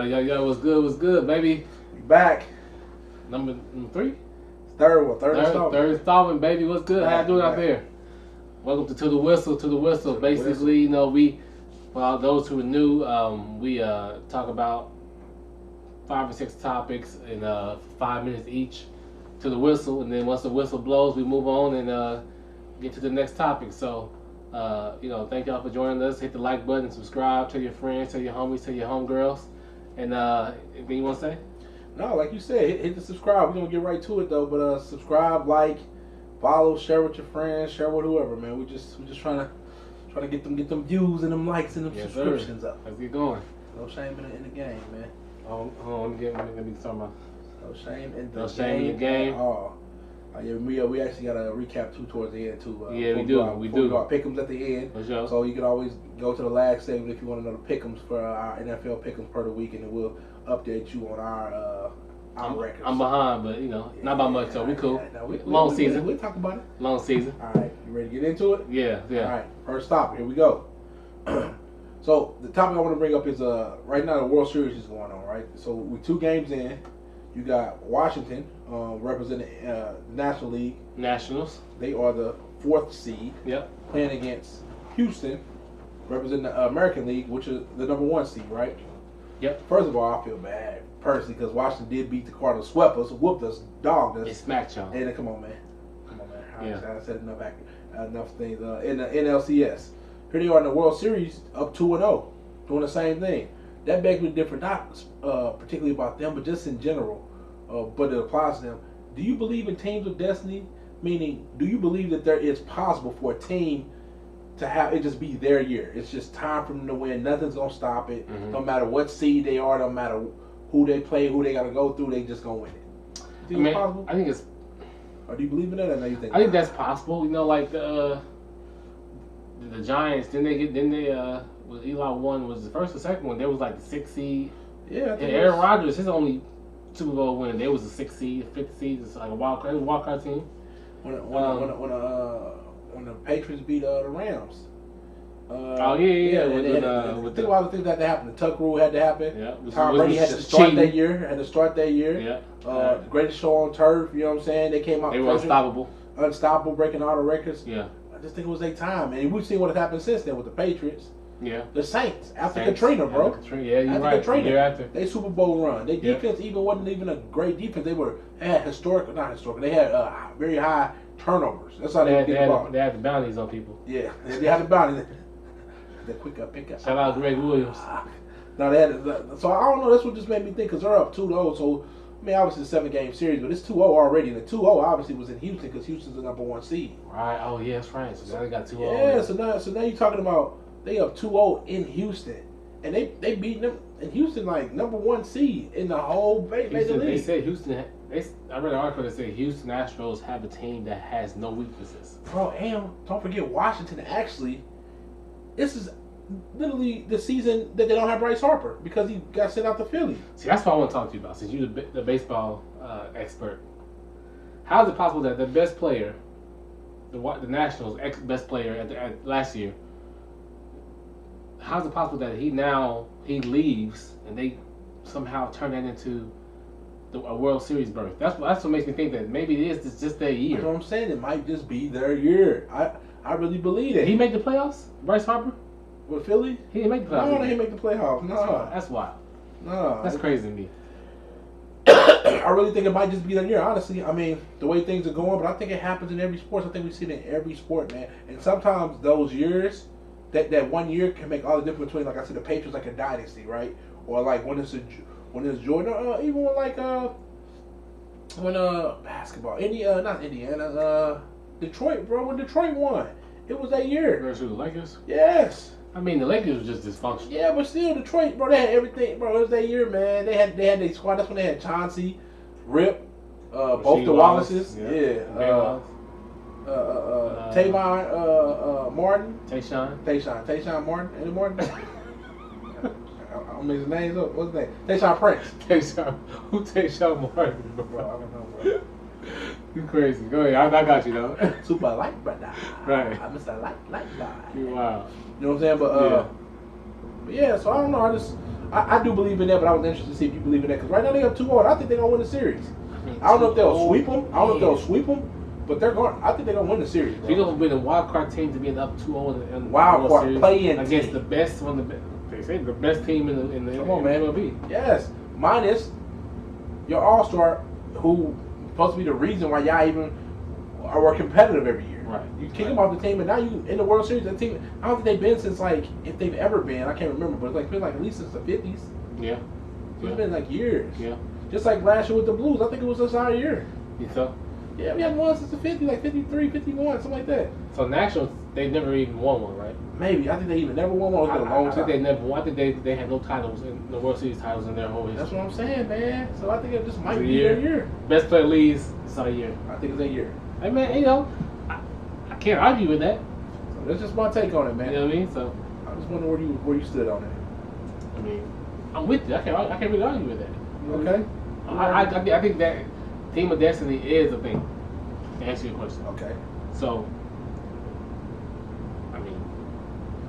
Yo, what's good, baby? We back. Number 3? Third installment. Third installment, baby. What's good? How you doing out there? Welcome to the Whistle. Basically, you know, for those who are new, we talk about 5 or 6 topics in 5 minutes each to the whistle, and then once the whistle blows, we move on and get to the next topic. So, thank y'all for joining us. Hit the like button, subscribe, tell your friends, tell your homies, tell your homegirls. And anything you want to say? No, like you said, hit the subscribe. We're gonna get right to it though. But subscribe, like, follow, share with your friends, share with whoever, man. We're just trying to get them views and them likes and them subscriptions up. Let's get going. No shame in the game, man. Hold on, let me start my. No shame in the No shame in the game. Oh. Yeah, we actually got a recap too towards the end too. Yeah, we do. We do. Our pick'ems at the end, for sure. So you can always go to the last segment if you want to know the pick'ems for our NFL pick'ems per the week, and then we'll update you on our records. I'm behind, but not by much. So we cool. Yeah, Long season. We'll talk about it. Long season. All right, you ready to get into it? Yeah. All right, first topic. Here we go. So the topic I want to bring up is right now the World Series is going on, right? So we're 2 games in. You got Washington representing the National League. Nationals. They are the 4th seed. Yep. Playing against Houston, representing the American League, which is the number 1 seed, right? Yep. First of all, I feel bad personally because Washington did beat the Cardinals, swept us, whooped us, dogged us. They smacked y'all. And come on, man. Yeah. I said enough things in the NLCS. Here they are in the World Series, up 2-0, doing the same thing. That begs me different, not particularly about them, but just in general. But it applies to them. Do you believe in teams of destiny? Meaning, do you believe that there is possible for a team to have it just be their year? It's just time for them to win. Nothing's gonna stop it. Mm-hmm. No matter what seed they are, no matter who they play, who they gotta go through, they just gonna win it. Do you think it's possible? I think it's. Or do you believe in that? Or no, you think? I think that's possible. Like the Giants. Then Eli won was the first or second one. There was like the 6th seed. Yeah. And Aaron Rodgers, his only Super Bowl win. There was a 6th seed, 5th seed. It's like a wild card team. When the Patriots beat the Rams. Think about the things that happened. The Tuck rule had to happen. Yeah. Tom Brady had to start that year. Yeah. Greatest show on turf. You know what I'm saying? They came out. They were unstoppable, breaking all the records. Yeah. I just think it was their time, and we've seen what has happened since then with the Patriots. Yeah. The Saints after Katrina, bro. Yeah, you're right. Katrina, they Super Bowl run. Their defense wasn't even a great defense. They had not historical. They had very high turnovers. That's how they get the ball. They had the bounties on people. Yeah, they had the bounties. The quick pick up. Shout out Greg Williams. Now they had so I don't know. That's what just made me think because they're up 2-0. So I mean, obviously it's a 7-game series, but it's 2-0 already. And the 2-0 obviously was in Houston because Houston's the number 1 seed. Right. Oh yeah, that's right. So now they got 2-0. Yeah. So now you're talking about they up 2-0 in Houston, and they beating them in Houston like number 1 seed in the whole major league. They said Houston. I read an article that said Houston Astros have a team that has no weaknesses. Bro, and don't forget Washington. Actually, this is literally the season that they don't have Bryce Harper because he got sent out to Philly. See, that's what I want to talk to you about. Since you're the baseball expert, how is it possible that the best player, the Nationals' best player at last year, how is it possible that he leaves and they somehow turn that into a World Series berth? That's what makes me think that maybe it's just their year. That's what I'm saying. It might just be their year. I really believe it. Did he make the playoffs? Bryce Harper? With Philly? He didn't make the playoffs. No, they didn't make the playoffs. No. That's wild. No. That's crazy to me. I really think it might just be that year, honestly. I mean, the way things are going, but I think it happens in every sport. I think we see it in every sport, man. And sometimes those years, that 1 year can make all the difference between, like I said, the Patriots like a dynasty, right? Or like when it's Jordan, even when basketball, not Indiana, Detroit, bro. When Detroit won, it was that year. Versus the Lakers. Yes. I mean, the Lakers was just dysfunctional. Yeah, but still, Detroit, bro, they had everything, bro. It was that year, man. They had their squad. That's when they had Chauncey, Rip, both the Wallaces. Yeah. Tavon Martin. Tayshaun Martin. Any Martin? I mean, his name's up. What's his name? Tayshaun Prince. Who Tayshaun Martin? Bro, I don't know, bro. You crazy. Go ahead. I got you, though. Super light brother. Right. I'm Mr. Light guy. You wow. You know what I'm saying? But yeah, so I don't know. I do believe in that, but I was interested to see if you believe in that because right now they up 2-0. I think they're gonna win the series. I don't know if they'll sweep them. I don't know if they'll sweep them, but they're going. I think they're gonna win the series. You're gonna be the wild card team to be up 2-0 in the Wild World card Series play-in against team. the best one of the. They say the best team in the Come on, man. MLB. Yes, minus your all-star, who supposed to be the reason why y'all even are competitive every year. Right. You kick them off the team, and now you in the World Series. That team, I don't think they've been since like if they've ever been. I can't remember, but it's like been like at least since the 50s. Yeah. It's been like years. Yeah. Just like last year with the Blues, I think it was just our year. You so? Yeah, we haven't won since the 50s, like 53, 51, something like that. So Nationals, they've never even won one, right? Maybe. I think they even never won one. It's been a long I think time. they never won. I think they had no titles in the World Series titles in their whole history. That's what I'm saying, man. So I think it just might It's a be their year. Best player leaves. It's our year. I think it's a year. Hey man, you know, I can't argue with that. So that's just my take on it, man. You know what I mean? So I just wonder where you stood on it. I mean, I'm with you. I can't really argue with that. You know what I Okay. mean? I think that Team of Destiny is a thing. To answer your question. Okay. So, I mean,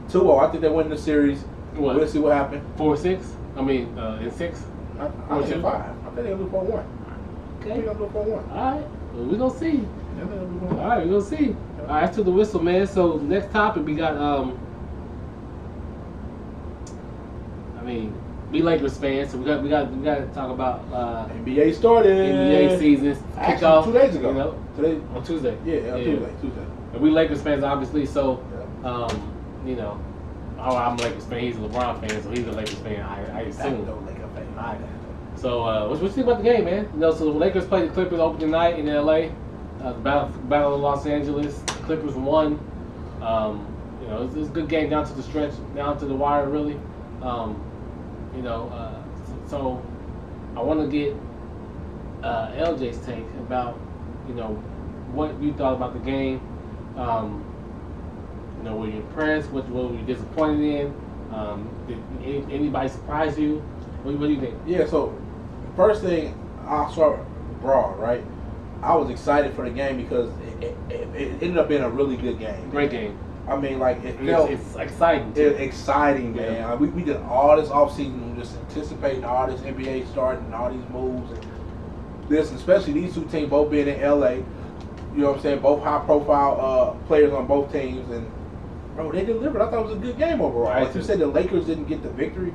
2-0. I think they win the series. what? We'll see what happens. 4-6. I mean, in 6. I think 5. I think they're going to do 4-1. I think Okay. they're going to do 4-1. All right. Well, we're gonna see. Yeah, they're gonna do 4-1. All right, we're gonna see. All right, that's to the whistle, man. So next topic we got. I mean, we Lakers fans, so we got to talk about NBA started. NBA season Actually, kickoff 2 days ago. You know, Today. on Tuesday. Yeah, Tuesday. And we Lakers fans, obviously. So, Yeah. you know, I'm a Lakers fan. He's a LeBron fan, so he's a Lakers fan. I assume. No Laker fan. All right. So, what you think about the game, man? You know, so the Lakers played the Clippers opening night in LA. The battle of Los Angeles. The Clippers won. You know, it was a good game down to the stretch, down to the wire, really. You know, so I want to get LJ's take about, you know, what you thought about the game. You know, were you impressed? What were you disappointed in? Did anybody surprise you? What do you think? Yeah, so first thing, I'll start broad, right? I was excited for the game because it ended up being a really good game. Great game. I mean, like, it felt It's exciting. Too. exciting, man. Yeah. We did all this offseason just anticipating all this NBA starting and all these moves and this, especially these two teams both being in LA. You know what I'm saying? Both high profile players on both teams, and bro, they delivered. I thought it was a good game overall. Right. Like you said, the Lakers didn't get the victory.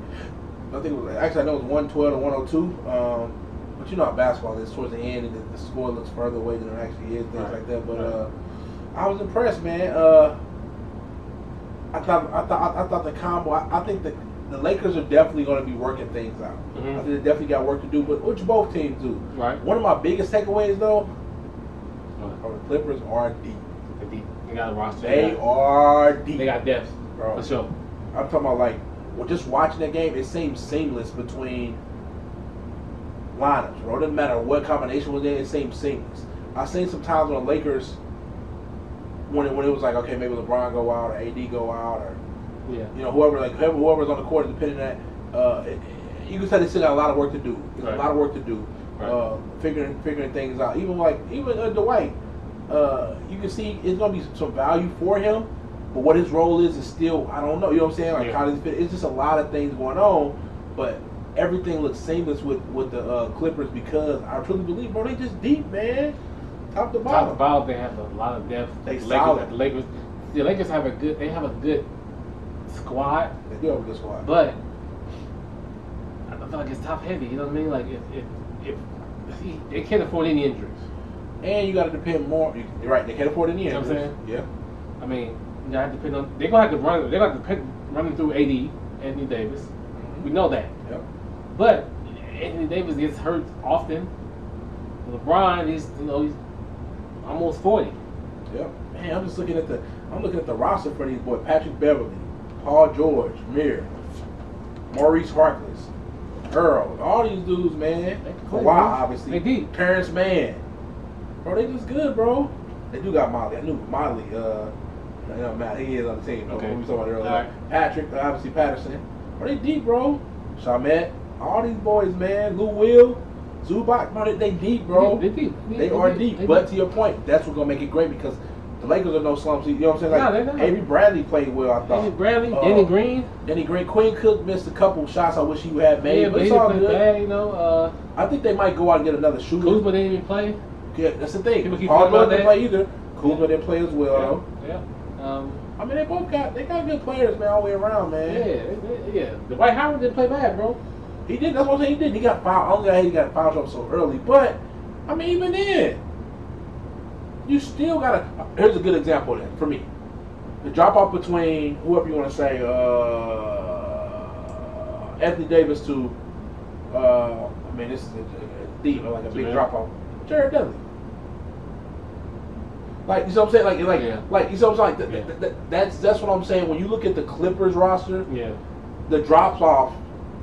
I think it was actually I know it was 112 to 102. But you know how basketball is towards the end, and the score looks further away than it actually is, things Right. like that. But I was impressed, man. I thought the combo. I think the Lakers are definitely going to be working things out. Mhm. I think they definitely got work to do, but which both teams do. Right. One of my biggest takeaways though, Right. are the Clippers are deep. They got a roster. They are deep. They got depth, bro. for sure. I'm talking about like, well, just watching that game, it seemed seamless between lineups, bro. It doesn't matter what combination was in, it seemed seamless. I've seen some times on the Lakers when it was like, okay, maybe LeBron go out or AD go out or Yeah. you know whoever's on the court, depending on that. You can say they still got a lot of work to do. There's Right. a lot of work to do, Right. figuring things out. Even Dwight, you can see it's gonna be some value for him, but what his role is still I don't know. You know what I'm saying? Like Yeah. how does he fit? It's just a lot of things going on, but everything looks seamless with the Clippers because I truly believe, bro, they just deep, man, top to Top bottom. to bottom, they have a lot of depth. They the solid. The Lakers have a good squad, They do have a good squad. but I feel like it's top heavy. You know what I mean? Like if they can't afford any injuries. And you got to depend more. You're right. They can't afford any You know what I'm injuries. Yeah. I mean, you gotta depend on. They're gonna have to run. They're gonna have to pick running through Anthony Davis. We know that. Yep. But Anthony Davis gets hurt often. LeBron, he's almost 40. Yep. Man, I'm looking at the roster for these boys: Patrick Beverly, Paul George, Mir, Maurice Harkless, Earl, all these dudes, man. They Kawhi, bro. obviously. They deep. Terrence Mann. Bro, they just good, bro. They do got Molly. I knew Molly. Matt, he is on the team. Okay. We were talking about earlier. All right. Patrick, obviously Patterson. Bro, they deep, bro. Shamet, all these boys, man. Lou Will, Zubac, bro, they deep, bro. They deep. They are deep. But to your point, that's what's gonna make it great because The Lakers are no slumps. You know what I'm saying? No, Like they're not. Avery Bradley played well, I thought. Avery Bradley, Danny Green. Danny Green, Quinn Cook missed a couple shots I wish he had made, Yeah, but he it's didn't all play good. bad, you know. I think they might go out and get another shooter. Kuzma didn't even play. Yeah, that's the thing. People keep Paul talking about George didn't that. play either. Kuzma didn't play as well, though. Yeah. I mean, they got good players, man, all the way around, man. Yeah. Dwight Howard didn't play bad, bro. He did. That's what I'm saying. He did. He got fouled. Only he got fouled up so early. But I mean, even then, you still gotta. Here's a good example then for me. The drop off between whoever you want to say, Anthony Davis to, I mean, this is a deep, like a big drop off. Jared Dudley. Like, you know what I'm saying? Like you know what I'm saying? That's what I'm saying. When you look at the Clippers roster, the drops off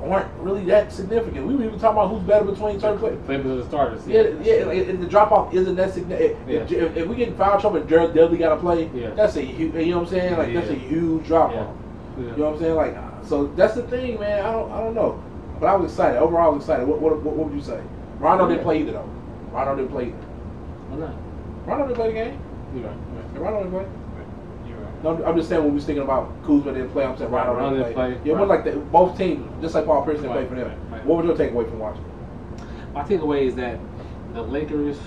aren't really that significant. We were even talking about who's better between certain players. Clippers are the starters. And the drop off isn't that significant. If we get in foul trouble and Jared Dudley got to play, that's a huge. You know what I'm saying? Like that's a huge drop off. You know what I'm saying? Like, so that's the thing, man. I don't know, but I was excited. Overall, I was excited. What would you say? Rondo didn't play either though. Rondo didn't play either. Why not? Rondo didn't play the game. You're right. Rondo didn't play. You're right. No, I'm just saying when we was thinking about Kuzma didn't play, I'm saying Rondo didn't play. Yeah, it wasn't like that. Both teams, just like Paul Pierce didn't play for them. Right. What was your takeaway from watching? My takeaway is that the Lakers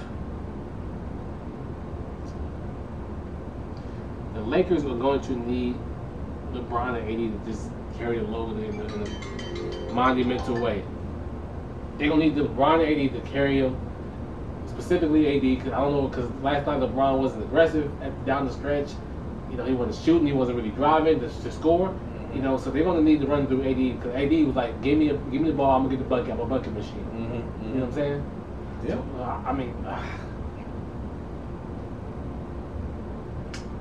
are going to need LeBron and AD to just carry the load in a monumental way. They're going to need LeBron and AD to carry him. Specifically AD, because I don't know, because last night LeBron wasn't aggressive down the stretch. You know, he wasn't shooting, he wasn't really driving to score. You know, so they're gonna need to run through AD, because AD was like, give me the ball, I'm gonna get the bucket, I'm a bucket machine. You know what I'm saying? Yeah. So, I mean, I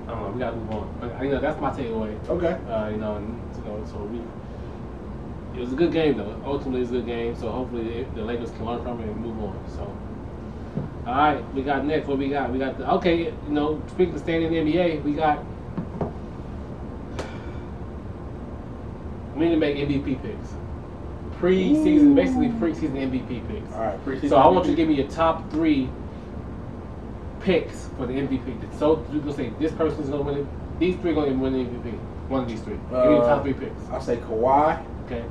don't know. We gotta move on. You know, that's my takeaway. Okay. So it was a good game though. Ultimately, it's a good game. So hopefully the Lakers can learn from it and move on. So. All right, we got next. What we got? We got speaking of staying in the NBA, we need to make MVP picks. Pre-season, basically pre-season MVP picks. All right, pre-season. So I want you to give me your top 3 picks for the MVP. So you can say this person's gonna win it. These 3 gonna win the MVP. One of these 3. Give me your top 3 picks. I say Kawhi. Okay.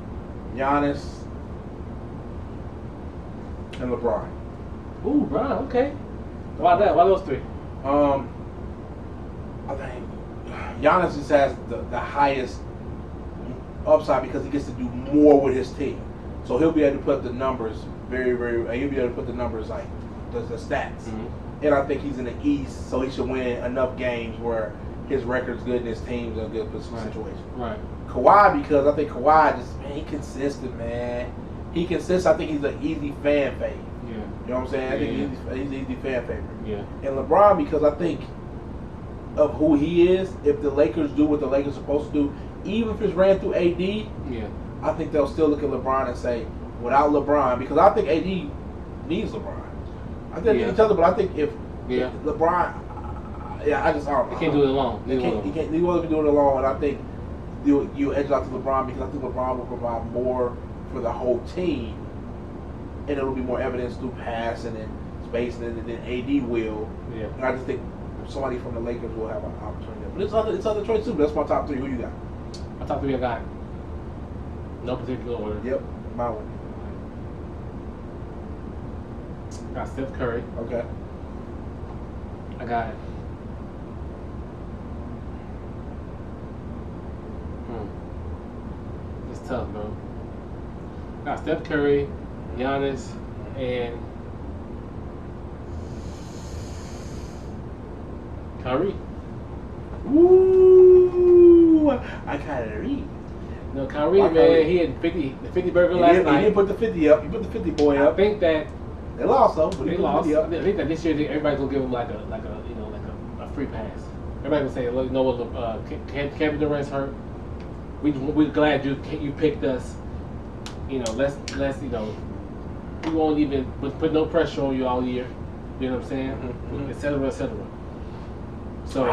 Giannis. And LeBron. Ooh, Brian, okay. Why that? Why those 3? I think Giannis just has the highest upside because he gets to do more with his team. So he'll be able to put the numbers he'll be able to put the numbers like the stats. Mm-hmm. And I think he's in the East, so he should win enough games where his record's good and his team's in a good situation. Right. Kawhi, because I think Kawhi he consistent, man. He consistent. I think he's an easy fan favorite. Yeah. You know what I'm saying? I think he's an easy fan favorite. Yeah. And LeBron, because I think of who he is, if the Lakers do what the Lakers are supposed to do, even if it's ran through AD, I think they'll still look at LeBron and say, without LeBron, because I think AD needs LeBron. I think they need each other, but I think if LeBron, I don't know. He can't do it alone. He won't do it alone, and I think you edge out to LeBron because I think LeBron will provide more for the whole team. And it'll be more evidence through passing and spacing than AD will. Yeah. And I just think somebody from the Lakers will have an opportunity. But it's other choices too. But that's my top 3. Who you got? My top 3 I got. No particular order. Yep, my one. I got Steph Curry. Okay. I got. It's tough, bro. I got Steph Curry, Giannis, and Kyrie. Ooh, I kind of read. No, Kyrie, man, he had the 50 burger last night. He didn't put the 50 up. He put the 50 boy up. I think that they lost though, but they lost. I think that this year everybody's gonna give him like a free pass. Everybody's gonna say, look, Kevin Durant's hurt. We're glad you picked us. You know, let's we won't even put no pressure on you all year. You know what I'm saying? Et cetera, et cetera. So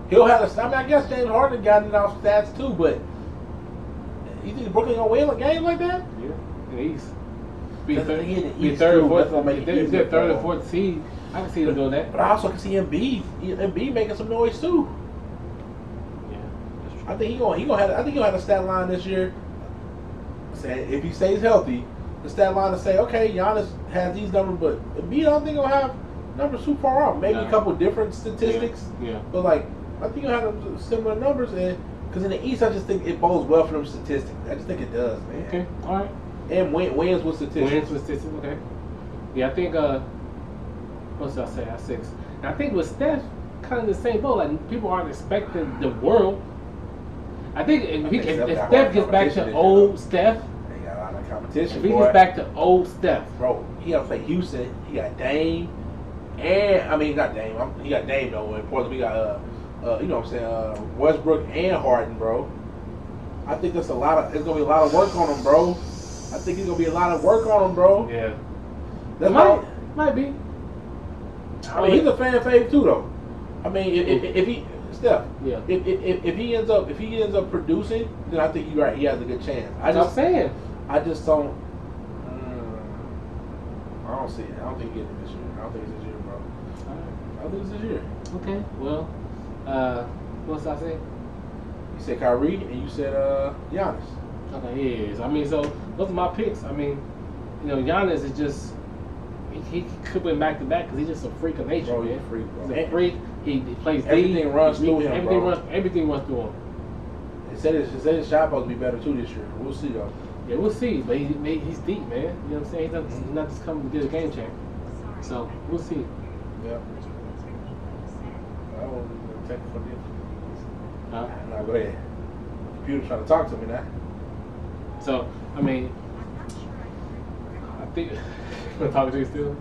he'll have a. I mean, I guess James Harden got it off stats too, but you think Brooklyn gonna win a game like that? Yeah, in the East. Be That's third, in the be East third too. or That's fourth. gonna make it If they're easier third for or fourth seed, I can see them doing that. But I also can see Embiid making some noise too. Yeah, that's true. I think he'll have a stat line this year. Say if he stays healthy, the stat line to say, okay, Giannis has these numbers, but Embiid I don't think he'll have numbers too far off. Maybe a couple different statistics. Yeah. But like I think he'll have similar numbers, and because in the East I just think it bodes well for them statistics. I just think it does, man. Okay. All right. And wins with statistics. Wins with statistics. Okay. Yeah, I think. What did I say? I 6. And I think with Steph, kind of the same boat. Like people aren't expecting the world. I think if Steph gets back to old Steph, they got a lot of competition. If he gets back to old Steph, bro, he got to play Houston. He got Dame, and I mean not Dame. He got Dame though. In Portland, we got you know what I'm saying, Westbrook and Harden, bro. I think that's a lot of. It's gonna be a lot of work on him, bro. I think it's gonna be a lot of work on him, bro. Yeah, that might be. I mean, he's a fan fave too, though. I mean, if he Steph, yeah, if he ends up producing, then I think you're right. He has a good chance. I'm saying. I just don't. I don't see it. I don't think he gets it this year. I don't think it's this year, bro. I don't think it's this year. Okay. Well, what's I say? You said Kyrie and you said Giannis. Okay, yes. I mean, so those are my picks. I mean, you know, Giannis is just he could win back to back because he's just a freak of nature, bro, man. He's a freak, bro. He's a freak. He plays everything runs through him, everything runs through him. It said his shot supposed to be better too this year. We'll see though. Yeah, we'll see. But he's deep, man. You know what I'm saying? He's not just coming to get a game check. So we'll see. Yeah. I won't take it for this. Huh? No, go ahead. Computer trying to talk to me now. So I mean, I think. Talking to you still?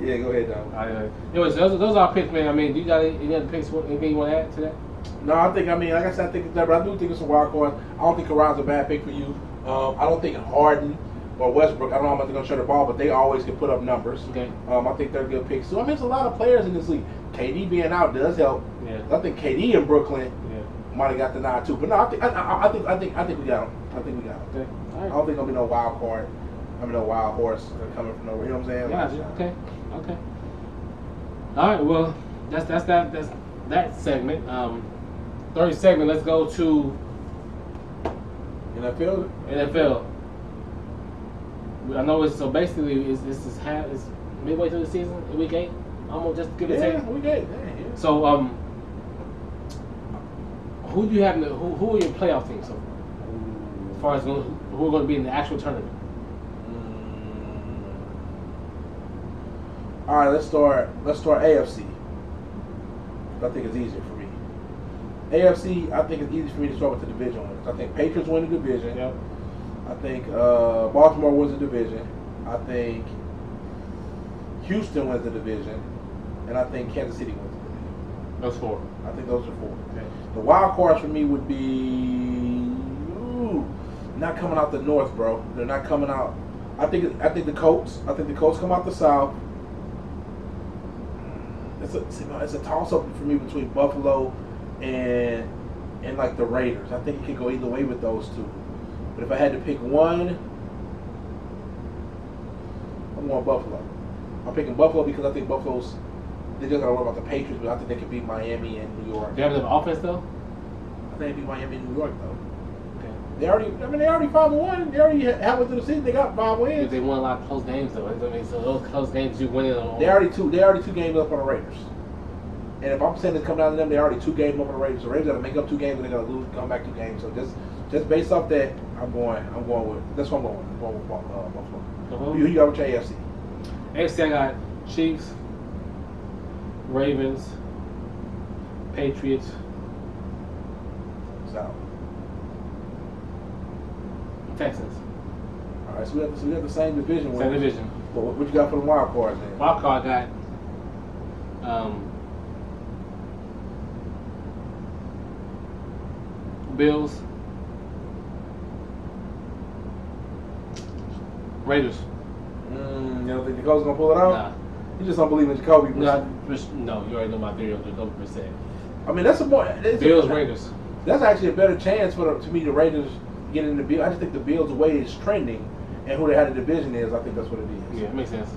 Yeah, go ahead, though. Anyways, those are our picks, man. I mean, do you got any other picks? Anything you want to add to that? No, I mean, like I said, I think it's there, but I do think it's a wild card. I don't think Kawhi's a bad pick for you. I don't think Harden or Westbrook, I don't know how much they're going to share the ball, but they always can put up numbers. Okay. I think they're good picks. So, I mean, there's a lot of players in this league. KD being out does help. Yeah. I think KD in Brooklyn might have got the nod, too. But no, I think we got him. I think we got him. Okay. All right. I don't think there'll be no wild card. I mean, no wild horse coming from nowhere. You know what I'm saying? Yeah. Okay. All right. Well, that's that segment. Third segment. Let's go to NFL. I know it's so basically it's midway through the season. Week 8, almost just give it a take. Week 8. Yeah. So who do you have? Who are your playoff teams? So as far as who are going to be in the actual tournament? All right, let's start AFC. I think it's easier for me. AFC, I think it's easy for me to start with the division winners. I think Patriots win the division. Yep. I think Baltimore wins the division. I think Houston wins the division, and I think Kansas City wins the division. Those 4. I think those are 4. Okay. The wild cards for me would be not coming out the North, bro. They're not coming out. I think the Colts. I think the Colts come out the South. It's a toss up for me between Buffalo and like the Raiders. I think it could go either way with those two. But if I had to pick one, I'm going Buffalo. I'm picking Buffalo because I think they just got to worry about the Patriots, but I think they can beat Miami and New York. They have enough offense though? I think they beat Miami and New York though. Okay. They already 5-1. They already halfway through the season. They got 5 wins. They won a lot of close games though. I mean, so those close games you win it on. They already 2 games up on the Raiders. And if I'm saying it's coming down to them, they already 2 games up on the Raiders. So the Raiders got to make up 2 games, and they got to lose, come back 2 games. So just based off that, I'm going with. That's what I'm going with. I'm going with Buffalo. Uh-huh. Who you got with your AFC? AFC, I got Chiefs, Ravens, Patriots, South. Texans. All right, so we have the same division. Same division. What you got for the wild cards then? Wild card got Bills, Raiders. You don't think Jacoby's gonna pull it out? Nah. You just don't believe in Jacoby. No, you already know my theory on Jacoby percent. I mean, that's Bills, Raiders. That's actually a better chance to me the Raiders getting in the Bills. I just think the Bills' way is trending, and who they had the division is. I think that's what it is. Yeah, it makes sense.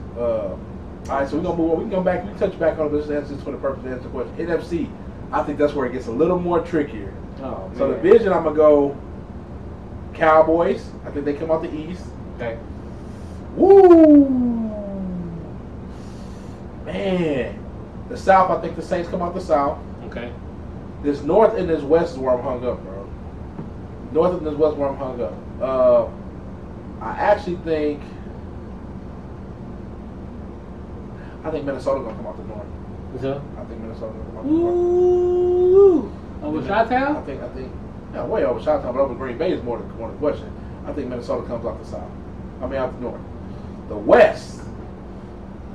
All right, so we're gonna move on. We can come back. We can touch back on it. Let's answer this for the purpose of answering the question. NFC, I think that's where it gets a little more trickier. Oh, So man. division, I'm gonna go Cowboys. I think they come out the East. Okay. Woo! Man. The South, I think the Saints come out the South. Okay. This North and this West is where I'm hung up, bro. North and this West is where I'm hung up. I actually think Minnesota gonna come out the North. So, I think Minnesota gonna come out the North. ooh. Over I Chi-Town? think, yeah, way over Chi-Town, but over Green Bay is more the question. I think Minnesota comes out the South. I mean, out the North. The West.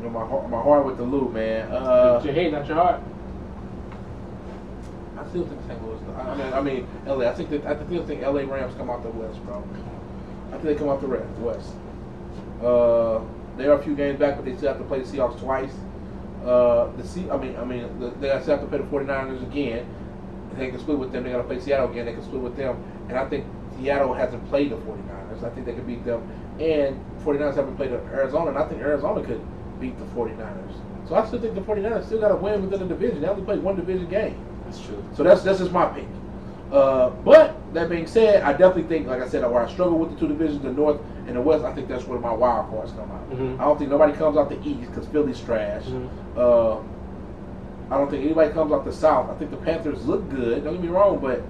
You know, my heart with the Lou, man. Your head, not your heart. I still think St. Louis. I mean, LA. I still think LA Rams come out the West, bro. I think they come out the West. They are a few games back, but they still have to play the Seahawks twice. They still have to play the 49ers again. They can split with them. They got to play Seattle again. They can split with them. And I think Seattle hasn't played the 49ers. I think they could beat them. And 49ers haven't played Arizona, and I think Arizona could beat the 49ers. So I still think the 49ers still got to win within the division. They only played one division game. That's true. So that's just my pick. But that being said, I definitely think, like I said, where I struggle with the two divisions, the North and the West, I think that's where my wild cards come out. Mm-hmm. I don't think nobody comes out the East because Philly's trash. Mm-hmm. I don't think anybody comes out the South. I think the Panthers look good. Don't get me wrong, but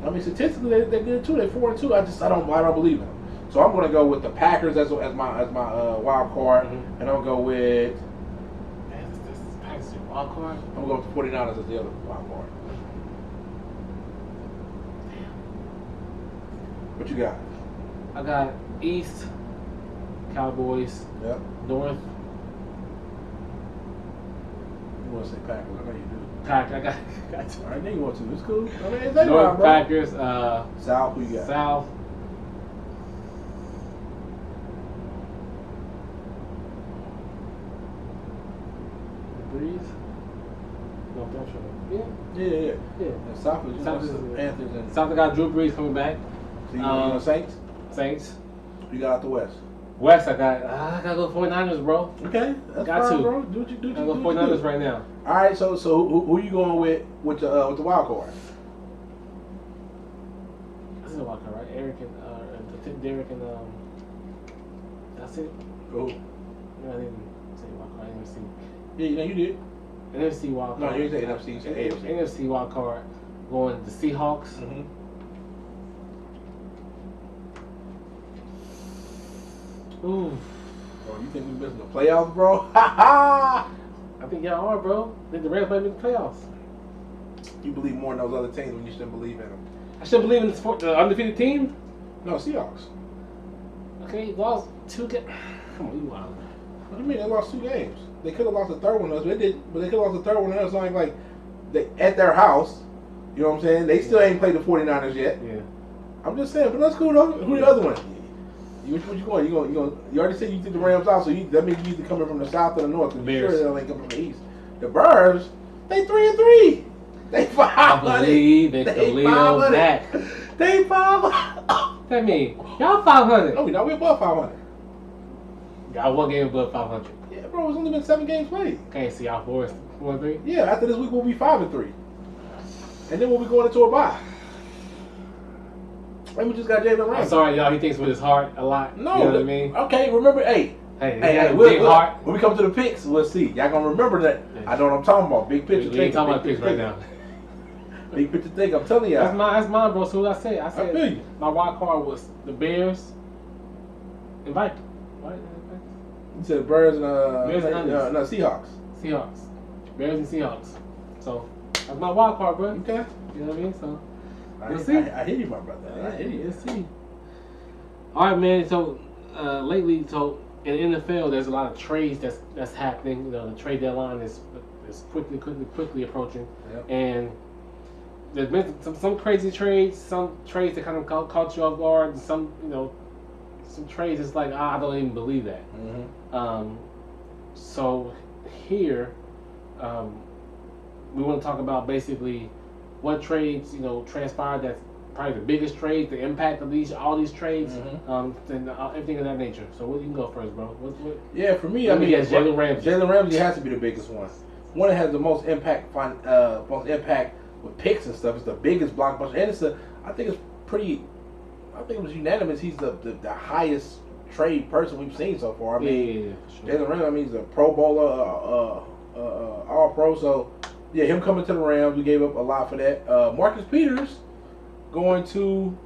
I mean statistically they're good too. They're 4-2. I don't believe them. So I'm going to go with the Packers as my wild card, Mm-hmm. and I'm going to go with This is Packers your wild card? I'm going to go with the 49ers as the other wild card. What you got? I got East, Cowboys, Yep. North, You want to say Packers? I know you do. Pack. I got All right, then you want to. It's cool. I mean, it's ain't North wrong, bro. Packers, South, who you got? South. Breeze. No, don't show Yeah. Yeah. And South is South is- Panthers and South, I got Drew Brees coming back. so you know Saints. Saints. You got out the West. West, I gotta go 49ers, bro. Okay, that's Got fine, to. bro. Do what you do. I go 49ers right now. All right, so who you going with the wild card? This is a wild card, right? Eric and Derek and that's it. Who? No, I didn't say wild card. NFC. Yeah, you did. NFC wild No, card. you didn't say NFC. You said AFC. NFC wild card. Going the Seahawks. Mm-hmm. Ooh. Oh, you think we missing the playoffs, bro? Ha ha! I think y'all are, bro. I think the Rams might make the playoffs. You believe more in those other teams when you shouldn't believe in them. I should believe in the undefeated team. No, Seahawks. Okay, lost 2 games. Come on, you wild. What do you mean? They lost 2 games. They could have lost the third one to us. They did, but they could have lost the third one to us. Like they at their house. You know what I'm saying? They still ain't played the 49ers yet. Yeah. I'm just saying, but that's cool though. Who the other one? Which one you going? You already said you think the Rams out, so that means you either coming from the south or the north. Because Bears. sure they ain't coming from the east. The Birds, they 3-3. They 500. I believe in They Khalil 500. Mack. They 500. That mean y'all 500. No, we above 500. Got 1 game above 500. Yeah, bro, it's only been 7 games played. Okay, so y'all 4-3. Yeah, after this week we'll be 5-3, and then we'll be going into a bye. And we just got Jalen Ramsey. I'm sorry, y'all. He thinks with his heart a lot. No, You know what I mean? Okay, remember, hey, Hey, we'll, big heart. when we come to the picks, we'll see. Y'all gonna remember that. Yeah. I know what I'm talking about. Big picture. We ain't talking about picks right now. Big picture thing. I'm telling y'all. That's mine, bro. So what I said, I feel you. my wild card was the Bears and Vikings. Right? You said Birds and Bears and Onions. no Seahawks. Seahawks. Bears and Seahawks. So that's my wild card, bro. Okay. You know what I mean? So I, We'll see. I hear you, my brother. I hear you. Let's see. All right, man. So lately, in the NFL, there's a lot of trades that's happening. You know, the trade deadline is quickly approaching, Yep. and there's been some crazy trades, some trades that kind of caught you off guard, and some some trades it's like I don't even believe that. Mm-hmm. So here, we want to talk about basically what trades transpired probably the biggest trade, the impact of all these trades, Mm-hmm. and everything of that nature. So you can go first, bro. What Yeah, for me, Let I me mean, guess, Jalen Ramsey. Jalen Ramsey has to be the biggest one. One that has the most impact, most impact with picks and stuff. It's the biggest blockbuster, and I think it's pretty. I think it was unanimous. He's the highest trade person we've seen so far. I mean, for sure. Jalen Ramsey. I mean, he's a Pro Bowler, All Pro. So yeah, him coming to the Rams, we gave up a lot for that. Marcus Peters going to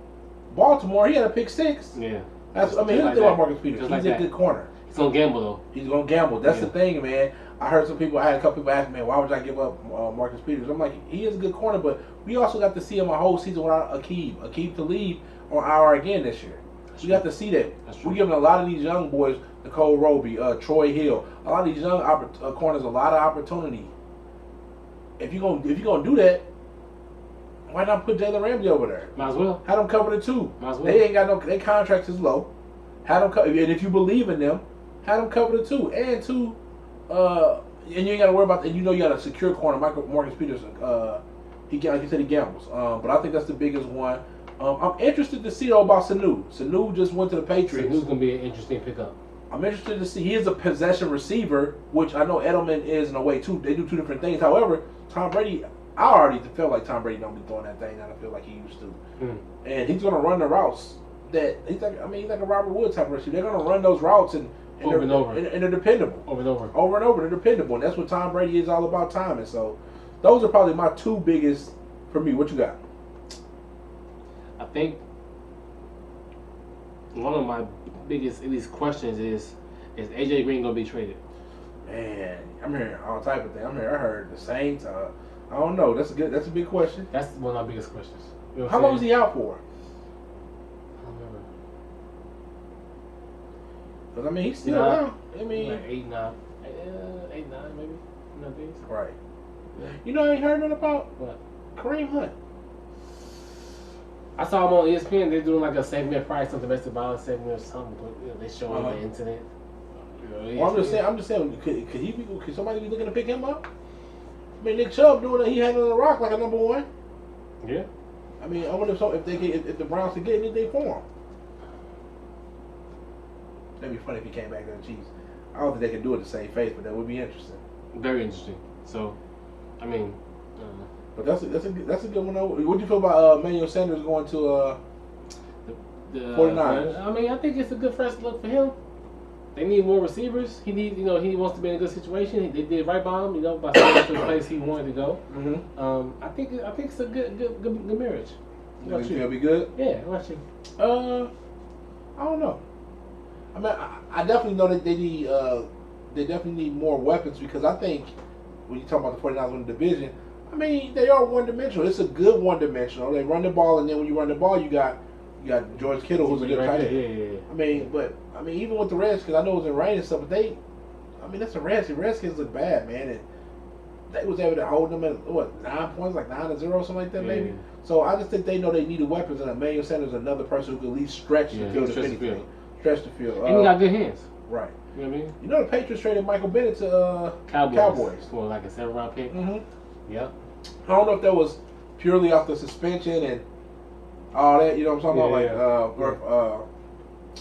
Baltimore. He had a pick 6. Yeah. Here's the thing about Marcus Peters. He's a good corner. He's gonna gamble though. He's gonna gamble. That's the thing, man. I had a couple people ask me, man, why would I give up Marcus Peters? I'm like, he is a good corner, but we also got to see him a whole season without Aqib Talib on IR again this year. We got to see that. We're giving a lot of these young boys, Nicole Roby, Troy Hill, a lot of these young corners a lot of opportunity. If you're gonna do that, why not put Jalen Ramsey over there? Might as well. Have them cover the 2. Might as well. They ain't got their contracts is low. Have them cover, and if you believe in them, have them cover the 2 and 2. And you ain't got to worry about. And you know you got a secure corner, Marcus Peters. He said he gambles. But I think that's the biggest one. I'm interested to see though about Sanu. Sanu just went to the Patriots. Sanu's gonna be an interesting pickup. I'm interested to see. He is a possession receiver, which I know Edelman is in a way too. They do 2 different things. However, Tom Brady, I already felt like Tom Brady don't be throwing that thing. I don't feel like he used to. And he's gonna run the routes that he's like a Robert Woods type of receiver. They're gonna run those routes and over and over. And they're dependable. Over and over. Over and over. They're dependable. And that's what Tom Brady is all about, timing. So those are probably my 2 biggest for me. What you got? I think one of my biggest at least questions is AJ Green gonna be traded? Man, I'm hearing all type of things. I heard the Saints. I don't know. That's a big question. That's one of my biggest questions. You know How long is he out for? I don't remember. Because he's still around. Like 8, 9, 8, 9 maybe. Nothing. Right. Yeah. You know, I ain't heard nothing about What? Kareem Hunt. I saw him on ESPN. They're doing like a segment, probably some domestic violence segment or something. But they show him the incident. Well, I'm just saying. Could somebody be looking to pick him up? I mean, Nick Chubb doing it. He had on the rock like a number 1. Yeah. I mean, I wonder if the Browns could get anything for him. That'd be funny if he came back to the Chiefs. I don't think they could do it to save face, but that would be interesting. Very interesting. So, I mean, but that's a good one. What do you feel about Emmanuel Sanders going to the 49ers? I mean, I think it's a good fresh look for him. They need more receivers. He wants to be in a good situation. They did right by him, by sending him to the place he wanted to go. Mm-hmm. I think it's a good marriage. You think it'll be good? Yeah, how about you? I don't know. I mean, I definitely know that they definitely need more weapons because I think when you talk about the 49ers winning the division, I mean, they are one-dimensional. It's a good one-dimensional. They run the ball, and then when you run the ball, you got George Kittle, who's a good tight end. Yeah. I mean, even with the Redskins, I know it was in rain and stuff, but that's the Redskins. Redskins look bad, man, and they was able to hold them at 9 points, like 9-0, something like that, maybe. So I just think they know they needed weapons, and Emmanuel Sanders is another person who could at least stretch the field. Stretch the field. And he got good hands. Right. You know what I mean? You know the Patriots traded Michael Bennett to Cowboys for like a 7th-round pick. Mm-hmm. Yep. I don't know if that was purely off the suspension and all that. You know what I'm talking about?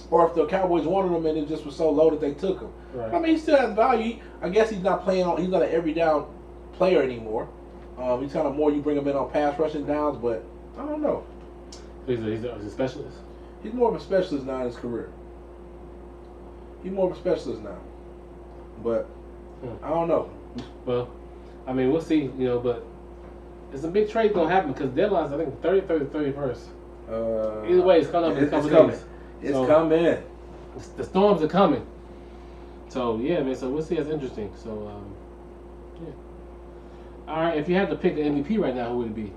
Or if the Cowboys wanted him and it just was so low that they took him. Right. I mean, he still has value. I guess he's not playing on. He's not an every down player anymore. He's kind of more you bring him in on pass rushing downs, but I don't know. He's a specialist. He's more of a specialist now in his career. He's more of a specialist now, but I don't know. Well, I mean, we'll see. But it's a big trade gonna happen because deadline's I think 30th, 31st. Either way, it's coming up in a couple days. It's coming. The storms are coming. So yeah, man. So we'll see. It's interesting. So yeah. All right. If you had to pick an MVP right now, who would it be?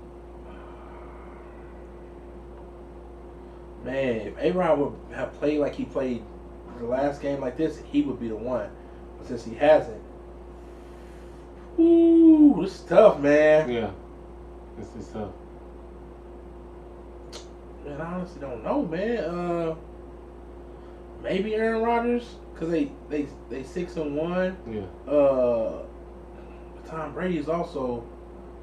Man, if A-Rod would have played like he played the last game like this, he would be the one. But since he hasn't, ooh, this is tough, man. Yeah, this is tough. Man, I honestly don't know, man. Maybe Aaron Rodgers, cause they 6-1. Yeah. Tom Brady is also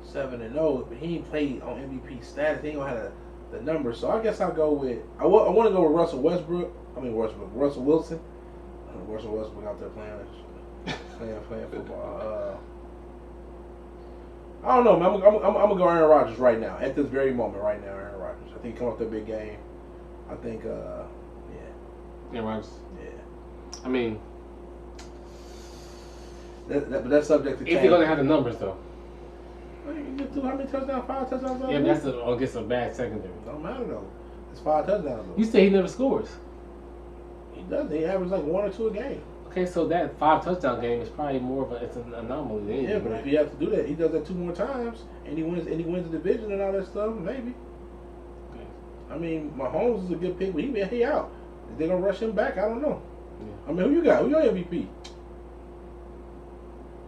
7-0, but he ain't played on MVP status. He ain't gonna have the numbers. So I guess I'll go with. I want to go with Russell Westbrook. Russell Wilson. Russell Westbrook out there playing football. I don't know, man. I'm gonna go Aaron Rodgers right now. At this very moment, right now, Aaron Rodgers. I think he come off the big game. I think, yeah. Aaron Rodgers. Yeah. I mean, but that's subject to change. if you're gonna have the numbers though. You get through how many touchdowns? 5 touchdowns. Yeah, but that's against a bad secondary. Don't matter though. It's 5 touchdowns though. You say he never scores. He does. He averages like 1 or 2 a game. Okay, so that 5 touchdown game is probably more of it's an anomaly than anything. Yeah, but if he has to do that, he does that 2 more times, and he wins the division and all that stuff. Maybe. Okay. I mean, Mahomes is a good pick, but he out. If they're gonna rush him back, I don't know. Yeah. I mean, who you got? Who your MVP?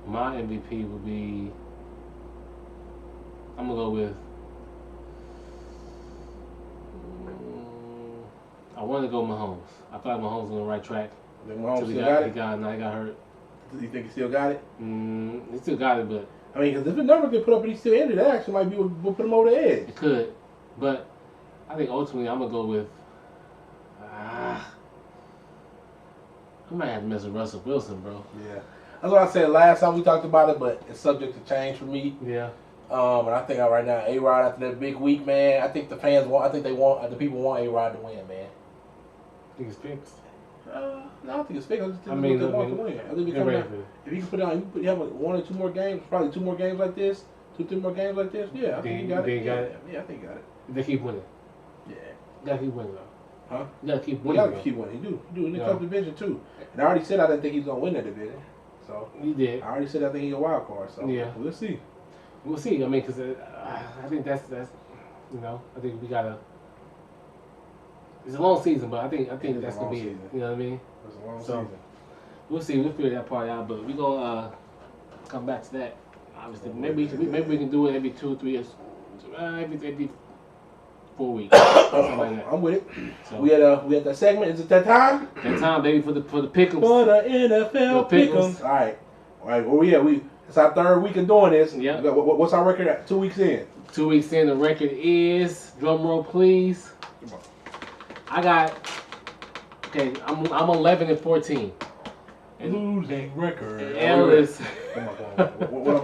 My MVP would be. I'm gonna go with. I want to go Mahomes. I feel like Mahomes is on the right track. Think Mahomes Till still got it? He got hurt. Do you think he still got it? He still got it, but I mean, because if the numbers get put up and he's still injured, that actually might be what put him over the edge. it could. But I think ultimately I'm gonna go with. I might have to mess with Russell Wilson, bro. Yeah, that's what I said last time we talked about it, but it's subject to change for me. Yeah. And I think right now, A-Rod after that big week, man. I think the fans want. I think the people want A-Rod to win, man. Think it's fixed. No, I don't think it's fixed. I just think I mean, they want to win. I think they're ready for it. if you can put down, you have 1 or 2 more games, probably 2 more games like this, 2-3 more games like this. Yeah, I think you got it. Yeah, I think you got it. They keep winning. Yeah. You gotta keep winning though. Huh? You gotta keep We winning. gotta keep winning. You do. In the Yeah. Cup division too. And I already said I didn't think he's gonna win that division. So You did. I already said I think he's a wild card. So Yeah. we'll see. We'll see. I mean, because I think that's I think we gotta. It's a long season, but I think It is that's a gonna long be it. season. You know what I mean? It's a long So- season. We'll see. We'll figure that part out, but we gonna come back to that. Obviously, maybe we can do it every 2 or 3 years, every 4 weeks, something like that. I'm with it. So We had that segment. Is it that time? that time, baby, for the pick'ems. For the NFL The pick'ems. pick'ems. All right. Where we at? It's our 3rd week of doing this. Yep. What's our record at? 2 weeks in. 2 weeks in, the record is drum roll, please. I got I'm 11-14. Losing record. L is Come on.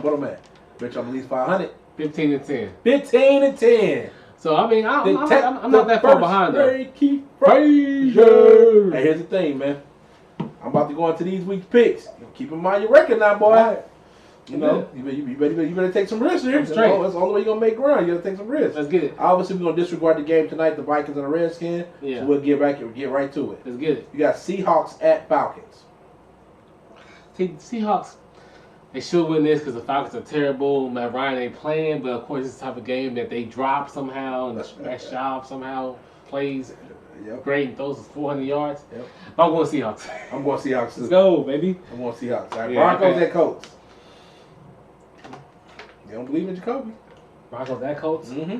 What I'm at? Bitch, I'm at least 500. 15-10. 15-10. So I mean, I'm not that far behind though. Keith Frazier. Hey, here's the thing, man. I'm about to go into these week's picks. Keep in mind your record now, boy. You know, you better take some risks here. I'm straight. That's the only way you're gonna make ground. You gotta take some risks. Let's get it. Obviously, we're gonna disregard the game tonight, the Vikings and the Redskins. Yeah. So we'll get right to it. Let's get it. You got Seahawks at Falcons. See, Seahawks, they should win this because the Falcons are terrible. Matt Ryan ain't playing, but of course it's the type of game that they drop somehow and Matt Schaub somehow plays Yep. great and throws us 400 yards. Yep. But I'm going Seahawks. I'm going Seahawks too. Let's go, baby. I'm going Seahawks. All right, Yeah, Broncos okay. at Colts. You don't believe in Jacoby? Broncos at Colts. Mm-hmm.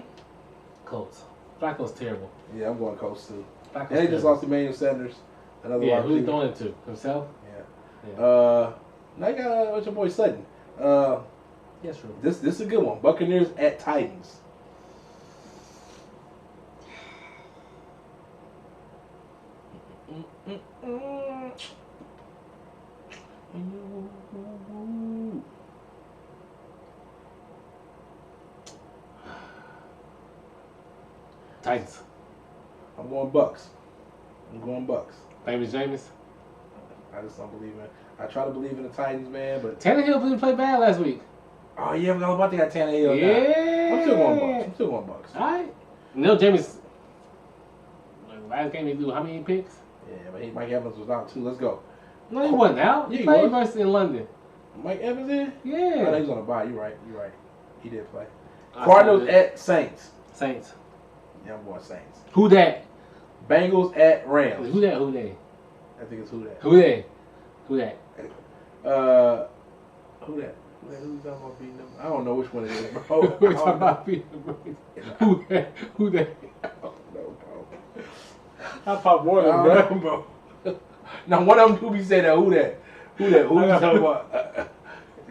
Colts. Flacco's terrible. Yeah, I'm going Colts too. Flacco's And they just terrible. lost to Emmanuel Sanders. Another Yeah, wide who he receiver. throwing it to? Himself? Yeah. Yeah. Now you got what's your boy Sutton. Yes, true. This is a good one. Buccaneers at Titans. Titans. I'm going Bucks. Famous Jameis. I just don't believe in. I try to believe in the Titans, man, but Tannehill didn't play bad last week. oh yeah, I was about to got Tannehill. Yeah. Now. I'm still going Bucks. All right. No, Jameis. Last game he threw how many picks? Yeah, but Mike Evans was out too. Let's go. No, he wasn't out. Yeah, He he played was. versus in London. Mike Evans in? Yeah. Oh, no, he was on a bye. You're right. He did play. Cardinals at Saints. Saints. Yeah, I'm going Saints. Who that? Bengals at Rams. Who that? Who they? I think it's who that. Who they? Who that? Who that? Who talking about beating them? I don't know which one it is, bro. We're talking about beating the Braves. Who that? Who that? I don't know, bro. I Pop Warner, I bro. don't know, bro. Now, one of them who be saying that, who that? Who you talking about?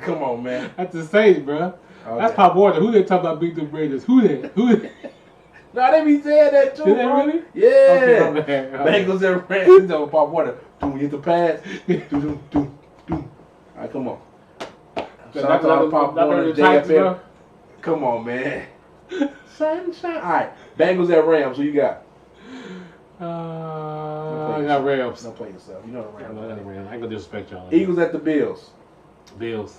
Come on, man. That's the Saints, bro. Okay. That's Pop Warner. Who they talking about beating the Raiders? Who that? Who that? Nah, they be saying that too, Do they bro. really? Yeah. Okay, my bad. Bengals and Rams. Don't pop water. Do hit the pass. Do. All right, come on. Shout out to all the Pop Warner, JFL. Come on, man. Sunshine. All right, Bengals at Rams. Who you got? I got Rams. Don't play yourself. You know the I Rams. ain't gonna disrespect y'all. Eagles at the Bills. Bills.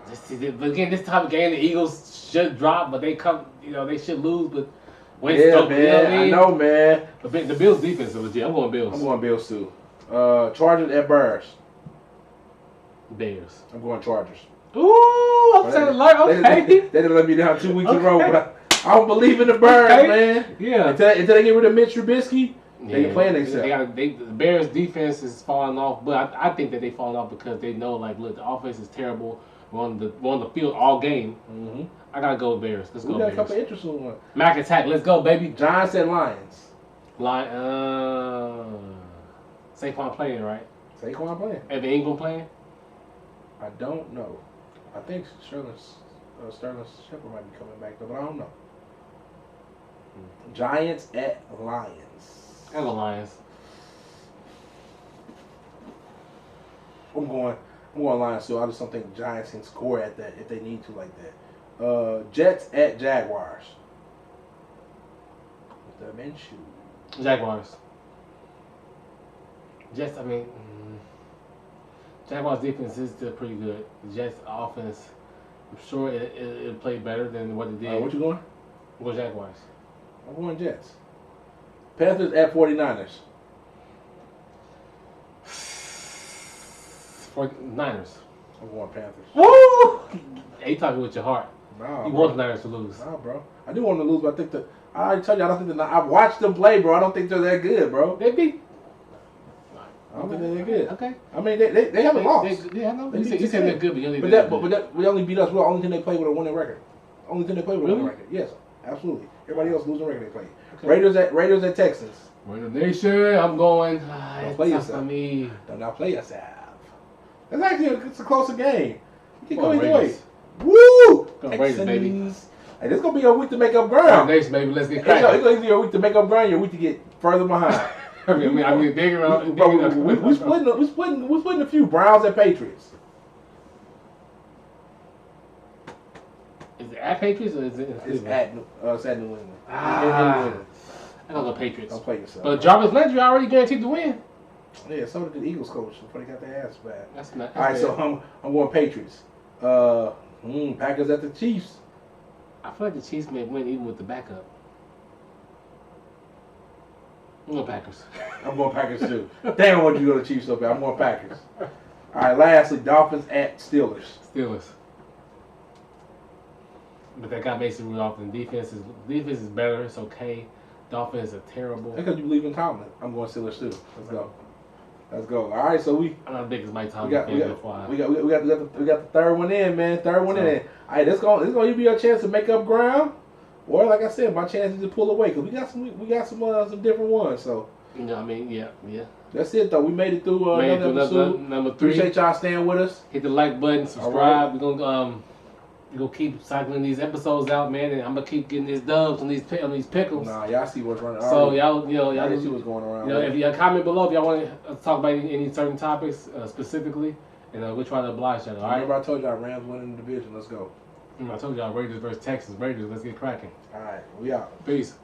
But again, this type of game, the Eagles should drop, but they come. They should lose. But when Yeah, Stoke, man. you know what I mean? I know, man. The Bills defense is legit. I'm going Bills. I'm going Bills too. Chargers at Bears. Bears. I'm going Chargers. Ooh, upset alert. Okay. They didn't let me down 2 weeks in a row, but I don't believe in the Bears, Okay. man. Yeah. Until they get rid of Mitch Trubisky, they can play themselves. The Bears defense is falling off, but I think that they falling off because they know, like, look, the offense is terrible. We're on the field all game. Mm-hmm. I gotta go with Bears. Let's We go got Bears. a couple interesting ones. Mac attack. Let's go, baby. Giants and Lions. Saquon playing, right? Saquon playing? Evan Ingram playing? I don't know. I think Sterling Shepard might be coming back though, but I don't know. Giants at Lions. I go Lions. I'm going Lions too. I just don't think Giants can score at that if they need to like that. Jets at Jaguars. With the Minshew. Jaguars. Jets, Jaguars defense is still pretty good. The Jets offense, I'm sure it'll play better than what it did. What you going? Go Jaguars. I'm going Jets. Panthers at 49ers. Niners. I'm going Panthers. Woo! Hey, you talking with your heart. Nah, You bro. want the Niners to lose. Nah, bro. I do want them to lose, but I think I already told you, I don't think I've watched them play, bro. I don't think they're that good, bro. They beat. I don't think they're that good. Okay. I mean, they haven't lost. Yeah, I know. They You beat said the they're good, but you only But we only beat us. We're the only team they play with a winning record. Only team they play with a winning Really? record. Yes, absolutely. Everybody else losing record they play. Okay. Raiders at Texans. Raider Nation, I'm going. Don't play It's tough yourself. for me. Do not play yourself. It's actually it's a closer game. You can Come go on, either way. Raiders. Woo! Come on, Raiders, baby. Texans. Hey, this gonna be a week to make up Raider ground. Nation, baby, let's get It's cracking. gonna be a week to make up ground. Your week to get further behind. I mean, dig around. Bro, we splitting a few Browns and Patriots. Is it at Patriots or is it in It's Cleveland? at New England. Ah. In New England. I don't know Patriots. Don't play yourself. But Jarvis Landry already guaranteed to win. Yeah, so did the Eagles coach before they got their ass back. That's not. All right, so I'm going Patriots. Packers at the Chiefs. I feel like the Chiefs may win even with the backup. I'm going Packers. I'm going Packers too. Damn, I want you to go to Chiefs so bad. I'm going Packers. All right, lastly, Dolphins at Steelers. Steelers. But that got Mason Rudolph, and defense is better. It's okay. Dolphins are terrible. Because you believe in Tomlin. I'm going Steelers too. Let's go. Let's go. All right, so we I'm not the biggest Mike we Tomlin got fan. That's why. we got the third one in, man. Third one in. All right, this gonna give you a chance to make up ground, or like I said, my chance is to pull away because we got some different ones. So You know what I mean? Yeah. that's it though. We made it through Made it another through episode. number 3. Appreciate y'all staying with us. Hit the like button, subscribe. All right. We're gonna keep cycling these episodes out, man, and I'm gonna keep getting these dubs on these pickles. Nah, y'all see what's running. So y'all y'all see what's going around. if you comment below if y'all want to talk about any certain topics specifically, and we'll try to oblige each other. All right. Remember I told y'all Rams winning the division. Let's go. I told y'all Raiders versus Texans. Raiders. Let's get cracking. All right, we out. Peace.